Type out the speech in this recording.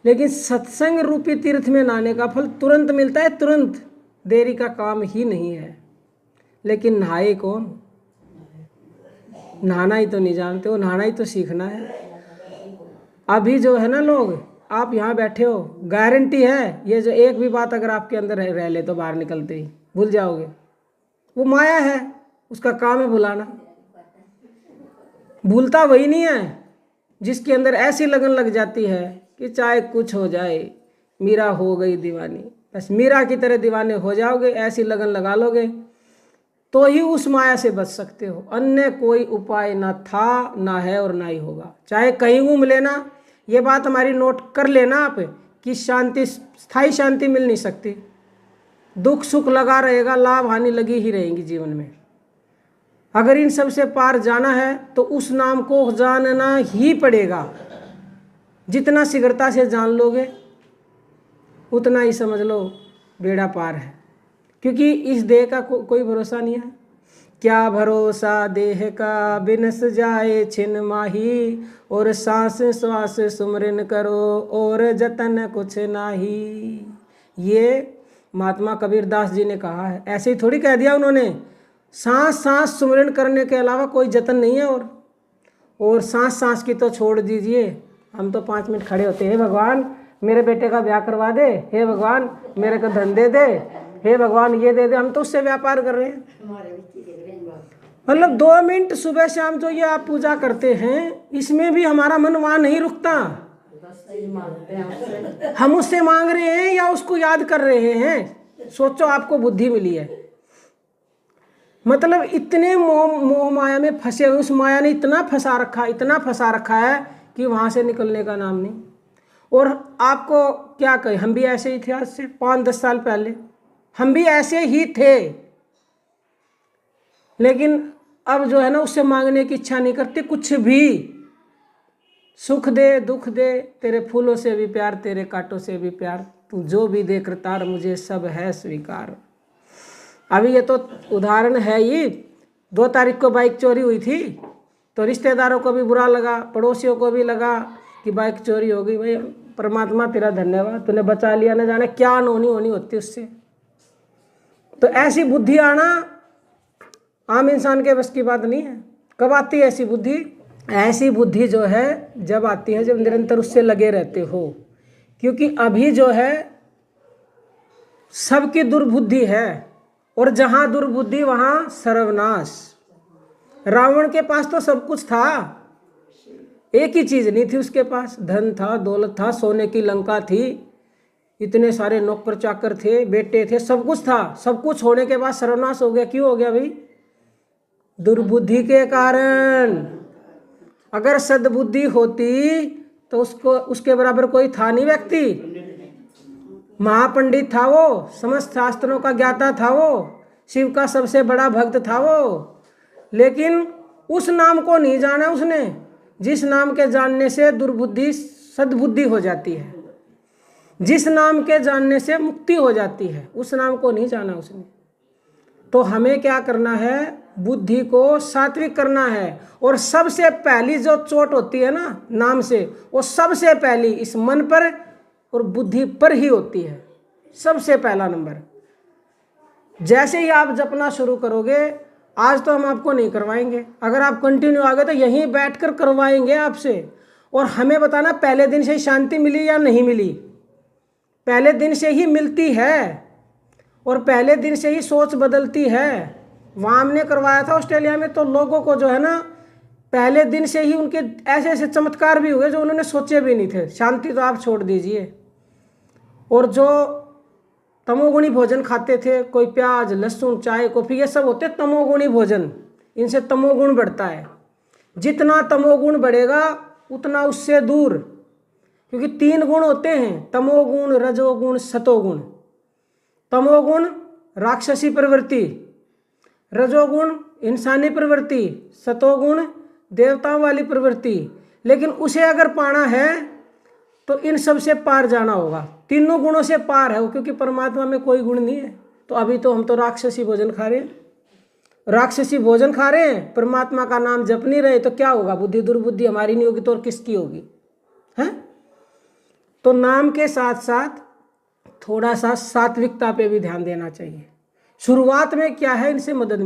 लेकिन सत्संग रूपी तीर्थ में नहाने का फल तुरंत मिलता है, तुरंत, देरी का काम ही नहीं है। लेकिन नहाए कौन? नहाना ही तो नहीं जानते हो, नहाना ही तो सीखना है। अभी जो है ना लोग, आप यहाँ बैठे हो, गारंटी है ये जो एक भी बात अगर आपके अंदर रह ले तो बाहर निकलते ही भूल जाओगे। वो माया है, उसका काम है भुलाना। भूलता वही नहीं है जिसके अंदर ऐसी लगन लग जाती है कि चाहे कुछ हो जाए, मीरा हो गई दीवानी। बस मीरा की तरह दीवाने हो जाओगे, ऐसी लगन लगा लोगे तो ही उस माया से बच सकते हो। अन्य कोई उपाय ना था, ना है और ना ही होगा। चाहे कहीं घूम लेना, ये बात हमारी नोट कर लेना आप, कि शांति, स्थायी शांति मिल नहीं सकती। दुख सुख लगा रहेगा, लाभ हानि लगी ही रहेंगी जीवन में। अगर इन सब से पार जाना है तो उस नाम को जानना ही पड़ेगा। जितना शीघ्रता से जान लोगे उतना ही समझ लो बेड़ा पार है। क्योंकि इस देह का कोई भरोसा नहीं है। क्या भरोसा देह का, बिनस जाए छिन माही, और सांस श्वास सुमरन करो, और जतन कुछ नाही। ये महात्मा कबीरदास जी ने कहा है, ऐसे ही थोड़ी कह दिया उन्होंने। सांस सांस सुमरन करने के अलावा कोई जतन नहीं है। और सांस सांस की तो छोड़ दीजिए, हम तो 5 मिनट खड़े होते हैं, हे भगवान मेरे बेटे का ब्याह करवा दे, हे भगवान मेरे को धन दे दे, हे भगवान ये दे दे, हम तो उससे व्यापार कर रहे हैं। मतलब 2 मिनट सुबह शाम जो ये आप पूजा करते हैं, इसमें भी हमारा मन वहाँ नहीं रुकता। हम उससे मांग रहे हैं या उसको याद कर रहे हैं? सोचो, आपको बुद्धि मिली है, मतलब इतने मोह माया में फंसे हुए, उस माया ने इतना फंसा रखा, इतना फंसा रखा है कि वहाँ से निकलने का नाम नहीं। और आपको क्या कहें, हम भी ऐसे ही थे। आज से 5-10 साल पहले हम भी ऐसे ही थे। लेकिन अब जो है ना, उससे मांगने की इच्छा नहीं करती कुछ भी। सुख दे दुख दे, तेरे फूलों से भी प्यार, तेरे कांटों से भी प्यार, तू जो भी दे करतार, मुझे सब है स्वीकार। अभी ये तो उदाहरण है ही। 2 तारीख को बाइक चोरी हुई थी तो रिश्तेदारों को भी बुरा लगा, पड़ोसियों को भी लगा कि बाइक चोरी हो गई। भाई परमात्मा तेरा धन्यवाद, तूने बचा लिया, न जाने क्या अनहोनी होनी होती उससे। तो ऐसी बुद्धि आना आम इंसान के बस की बात नहीं है। कब आती है ऐसी बुद्धि? ऐसी बुद्धि जो है जब आती है, जब निरंतर उससे लगे रहते हो। क्योंकि अभी जो है सबकी दुर्बुद्धि है, और जहाँ दुर्बुद्धि वहाँ सर्वनाश। रावण के पास तो सब कुछ था, एक ही चीज़ नहीं थी उसके पास। धन था, दौलत था, सोने की लंका थी, इतने सारे नौकर चाकर थे, बेटे थे, सब कुछ था। सब कुछ होने के बाद सर्वनाश हो गया। क्यों हो गया भाई? दुर्बुद्धि के कारण। अगर सद्बुद्धि होती तो उसको, उसके बराबर कोई था नहीं व्यक्ति। महापंडित था वो, समस्त शास्त्रों का ज्ञाता था वो, शिव का सबसे बड़ा भक्त था वो। लेकिन उस नाम को नहीं जाना उसने, जिस नाम के जानने से दुर्बुद्धि सद्बुद्धि हो जाती है, जिस नाम के जानने से मुक्ति हो जाती है, उस नाम को नहीं जाना उसने। तो हमें क्या करना है? बुद्धि को सात्विक करना है। और सबसे पहली जो चोट होती है ना नाम से, वो सबसे पहली इस मन पर और बुद्धि पर ही होती है। सबसे पहला नंबर। जैसे ही आप जपना शुरू करोगे, आज तो हम आपको नहीं करवाएंगे, अगर आप कंटिन्यू आ गए तो यहीं बैठकर करवाएंगे आपसे। और हमें बताना पहले दिन से ही शांति मिली या नहीं मिली। पहले दिन से ही मिलती है, और पहले दिन से ही सोच बदलती है। वहाँ हमने करवाया था ऑस्ट्रेलिया में, तो लोगों को जो है ना पहले दिन से ही उनके ऐसे ऐसे चमत्कार भी हुए जो उन्होंने सोचे भी नहीं थे। शांति तो आप छोड़ दीजिए। और जो तमोगुणी भोजन खाते थे, कोई प्याज लहसुन चाय कॉफ़ी, ये सब होते तमोगुणी भोजन, इनसे तमोगुण बढ़ता है। जितना तमोगुण बढ़ेगा उतना उससे दूर, क्योंकि 3 गुण होते हैं, तमोगुण, रजोगुण, सतोगुण। तमोगुण राक्षसी प्रवृत्ति, रजोगुण इंसानी प्रवृत्ति, सतोगुण देवताओं वाली प्रवृत्ति। लेकिन उसे अगर पाना है तो इन सब से पार जाना होगा। तीनों गुणों से पार है वो, क्योंकि परमात्मा में कोई गुण नहीं है। तो अभी तो हम तो राक्षसी भोजन खा रहे हैं, राक्षसी भोजन खा रहे हैं, परमात्मा का नाम जप नहीं रहे, तो क्या होगा? बुद्धि दुर्बुद्धि हमारी नहीं होगी तो और किसकी होगी? हैं? तो नाम के साथ साथ थोड़ा सा सात्विकता पे भी ध्यान देना चाहिए। शुरुआत में क्या है, इनसे मदद